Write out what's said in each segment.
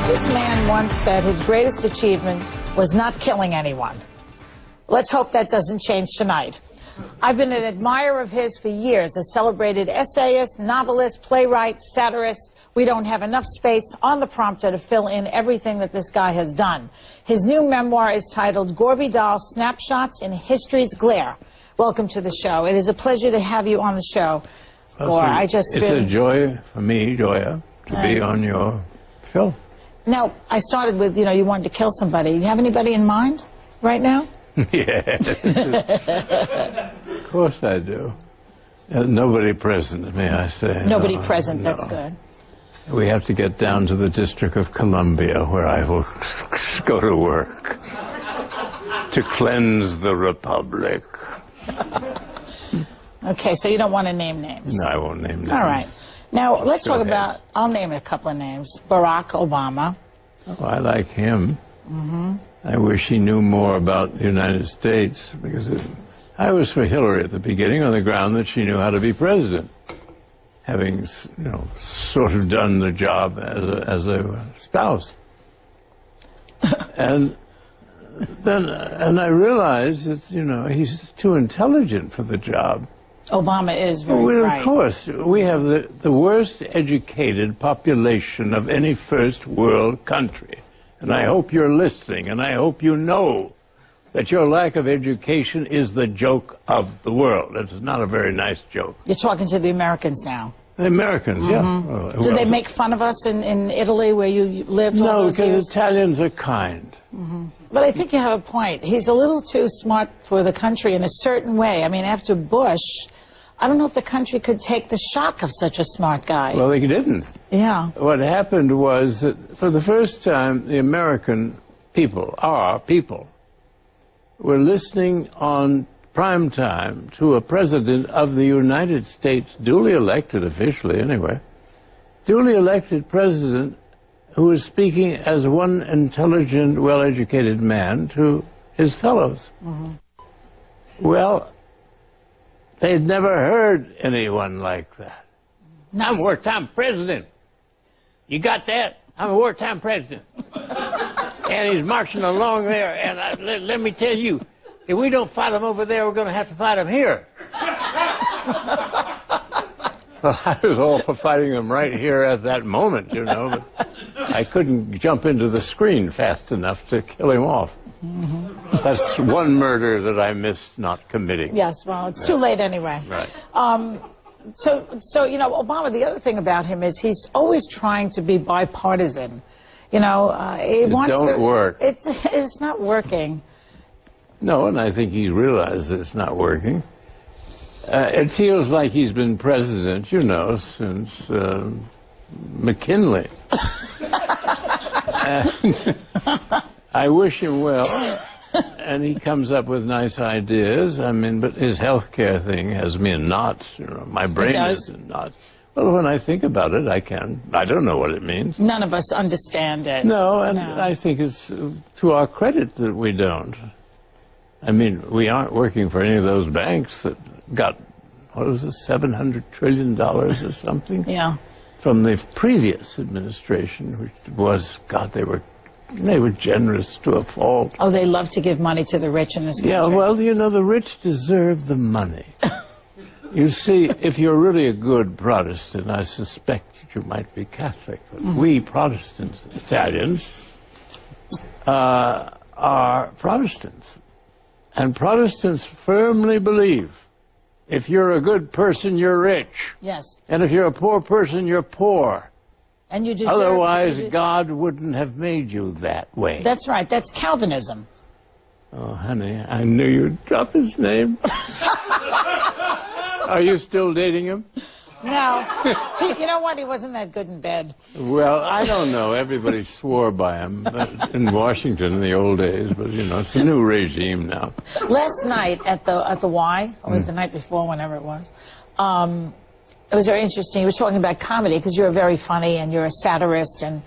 This man once said his greatest achievement was not killing anyone. Let's hope that doesn't change tonight. I've been an admirer of his for years, a celebrated essayist, novelist, playwright, satirist. We don't have enough space on the prompter to fill in everything that this guy has done. His new memoir is titled Gore Vidal, Snapshots in History's Glare. Welcome to the show. It is a pleasure to have you on the show, Gore. It's a joy for me, Joya, to be on your show. Now, I started with, you wanted to kill somebody. Do you have anybody in mind right now? Yes. Of course I do. Nobody present, may I say. Nobody present, no. That's good. We have to get down to the District of Columbia, where I will go to work to cleanse the Republic. Okay, so you don't want to name names? No, I won't name names. All right. Now, let's talk about, I'll name a couple of names. Barack Obama. Oh, I like him. I wish he knew more about the United States, because I was for Hillary at the beginning on the ground that she knew how to be president, having, sort of done the job as a spouse. and I realized that, he's too intelligent for the job. Obama is very bright. Of course. We have the worst educated population of any first world country. And I hope you're listening, and I hope you know that your lack of education is the joke of the world. It's not a very nice joke. You're talking to the Americans now. The Americans, yeah. Did they make fun of us in Italy, where you lived? No, because Italians are kind. But I think you have a point. He's a little too smart for the country in a certain way. I mean, after Bush, I don't know if the country could take the shock of such a smart guy. Well, they didn't. Yeah. What happened was that for the first time, the American people, our people, were listening on prime time to a president of the United States, duly elected officially anyway, duly elected president who was speaking as one intelligent, well-educated man to his fellows. Well, they'd never heard anyone like that. I'm a wartime president. You got that? I'm a wartime president. And he's marching along there, and let me tell you, if we don't fight him over there, we're going to have to fight him here. Well, I was all for fighting them right here at that moment, but I couldn't jump into the screen fast enough to kill him off. That's one murder that I missed not committing. Yes, well, it's too late anyway. Right. So Obama, the other thing about him is he's always trying to be bipartisan. It don't work. It's not working. No, and I think he realized that it's not working. It feels like he's been president, since McKinley. And I wish him well, and he comes up with nice ideas. I mean, but his health care thing has me in knots. My brain is in knots. Well, when I think about it, I don't know what it means. None of us understand it. No, and I think it's to our credit that we don't. I mean, we aren't working for any of those banks that got, what was it, $700 trillion or something? Yeah. From the previous administration, which was, God, they were generous to a fault. Oh, they love to give money to the rich in this country. Yeah, well, the rich deserve the money. You see, if you're really a good Protestant, I suspect you might be Catholic, but we Protestants, Italians, are Protestants. And Protestants firmly believe if you're a good person, you're rich. Yes. And if you're a poor person, you're poor. And you deserve. Otherwise, God wouldn't have made you that way. That's right. That's Calvinism. Oh, honey, I knew you'd drop his name. Are you still dating him? No. You know what? He wasn't that good in bed. Well, I don't know. Everybody swore by him in Washington in the old days, but, it's a new regime now. Last night at the Y, or the night before, whenever it was, it was very interesting. You were talking about comedy, because you're very funny and you're a satirist, and,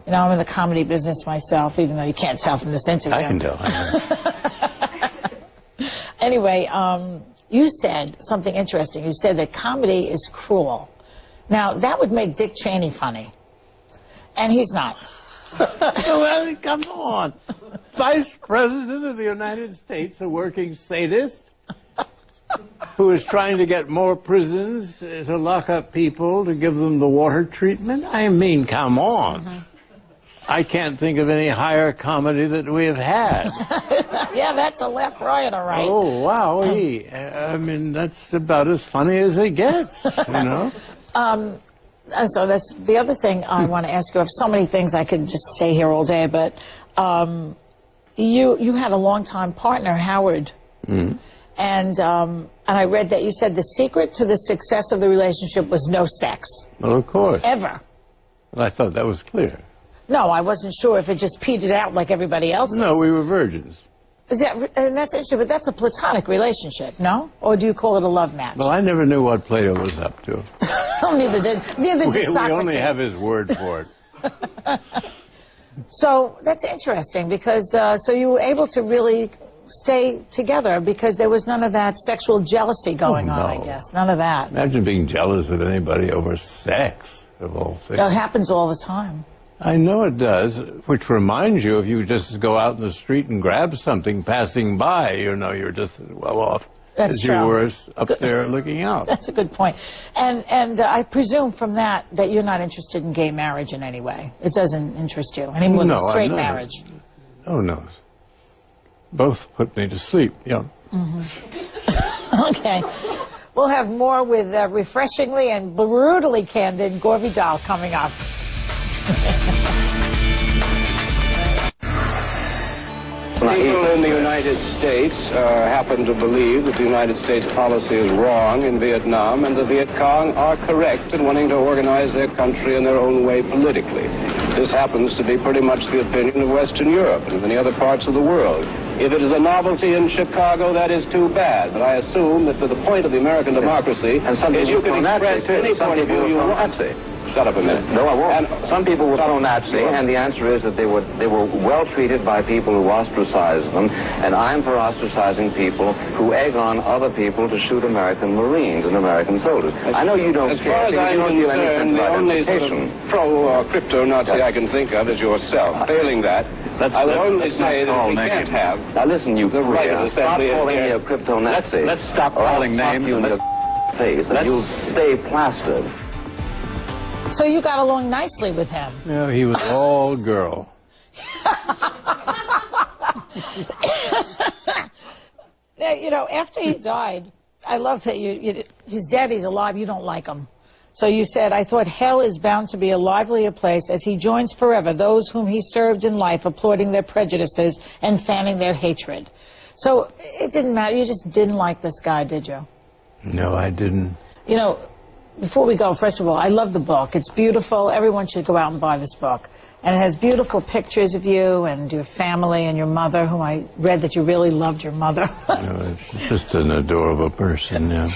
I'm in the comedy business myself, even though you can't tell from this interview. I can tell. Anyway, you said something interesting. You said that comedy is cruel. Now, that would make Dick Cheney funny. And he's not. Well, come on. Vice President of the United States, a working sadist, who is trying to get more prisons to lock up people, to give them the water treatment? I mean, come on. I can't think of any higher comedy that we have had. Yeah, that's a left riot, all right. Oh, wow. I mean, that's about as funny as it gets, you know? So that's the other thing I want to ask you. I have so many things I could just stay here all day, but you had a longtime partner, Howard. Mm. And I read that you said the secret to the success of the relationship was no sex. Well, of course. Ever. Well, I thought that was clear. No, I wasn't sure if it just petered out like everybody else's. No, we were virgins. And that's interesting, but that's a platonic relationship, no? Or do you call it a love match? Well, I never knew what Plato was up to. Neither did Socrates. We only have his word for it. So that's interesting because so you were able to really stay together because there was none of that sexual jealousy going on, I guess. None of that. Imagine being jealous of anybody over sex, of all things. It happens all the time. I know it does, which reminds you, if you just go out in the street and grab something passing by, you know, you're just as well off as you were up there looking out. That's a good point. And I presume from that you're not interested in gay marriage in any way. It doesn't interest you any more than straight marriage. Oh, no. Both put me to sleep, yeah. Mm-hmm. Okay. We'll have more with refreshingly and brutally candid Gore Vidal coming up. People in the United States happen to believe that the United States policy is wrong in Vietnam and the Viet Cong are correct in wanting to organize their country in their own way politically. This happens to be pretty much the opinion of Western Europe and many other parts of the world. If it is a novelty in Chicago, that is too bad. But I assume that for the point of the American democracy is you can express any point of view you want. Shut up a minute. No, I won't. And some people were pro-Nazi, and the answer is that they were well treated by people who ostracized them, and I'm for ostracizing people who egg on other people to shoot American Marines and American soldiers. I know you don't care. As far as I'm concerned, the only sort of pro-crypto-Nazi I can think of is yourself. Failing that, I will only say that we can't have. Now listen, you the right of assembly. Stop calling me a crypto-Nazi. Let's stop calling names. You in your face, and you'll stay plastered. So you got along nicely with him? No, he was all girl. Now, you know, after he died, I love that his daddy's alive, you don't like him. So you said, I thought hell is bound to be a livelier place as he joins forever those whom he served in life, applauding their prejudices and fanning their hatred. So it didn't matter, you just didn't like this guy, did you? No, I didn't. You know, before we go, first of all, I love the book. It's beautiful. Everyone should go out and buy this book. And it has beautiful pictures of you and your family and your mother, whom I read that you really loved your mother. No, it's just an adorable person, yeah.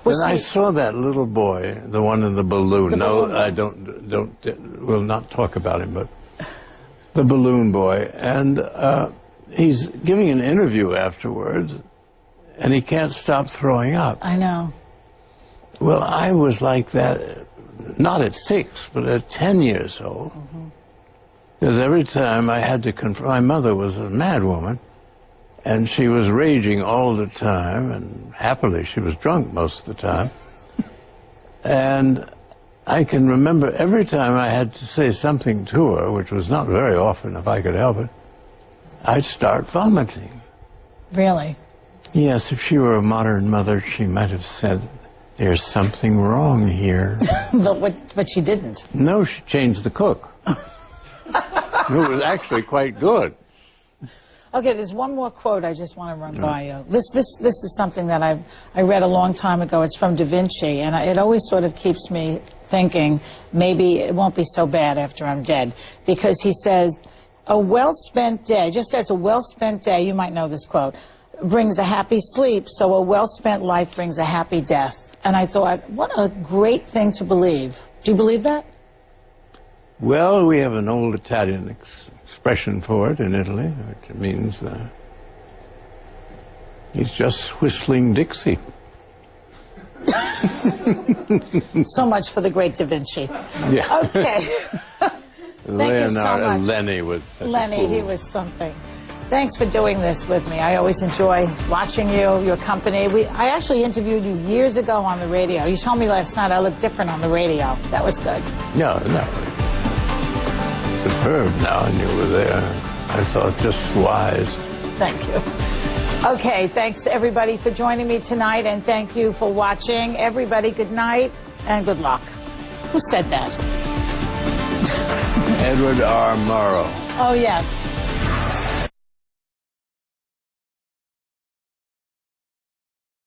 And I saw that little boy, the one in the balloon. I we'll not talk about him, but the balloon boy. And he's giving an interview afterwards, and he can't stop throwing up. I know. Well, I was like that, not at 6, but at 10 years old. Because every time I had to confront, my mother was a mad woman, and she was raging all the time, and happily she was drunk most of the time. And I can remember every time I had to say something to her, which was not very often if I could help it, I'd start vomiting. Really? Yes, if she were a modern mother, she might have said, there's something wrong here. But she didn't. No, she changed the cook. It was actually quite good. Okay, there's one more quote I just want to run by you. This is something that I read a long time ago. It's from Da Vinci, and it always sort of keeps me thinking maybe it won't be so bad after I'm dead. Because he says, a well-spent day, just as a well-spent day, you might know this quote, brings a happy sleep, so a well-spent life brings a happy death. And I thought, what a great thing to believe. Do you believe that? Well, we have an old Italian expression for it in Italy, which means he's just whistling Dixie. So much for the great Da Vinci. Yeah. Okay. Thank you so much. Lenny was such a Lenny, fool. he was something. Thanks for doing this with me. I always enjoy watching you, your company. I actually interviewed you years ago on the radio. You told me last night I looked different on the radio. That was good. No. Superb now, and you were there. I thought just wise. Thank you. Okay, thanks everybody for joining me tonight, and thank you for watching. Everybody, good night and good luck. Who said that? Edward R. Murrow. Oh, yes.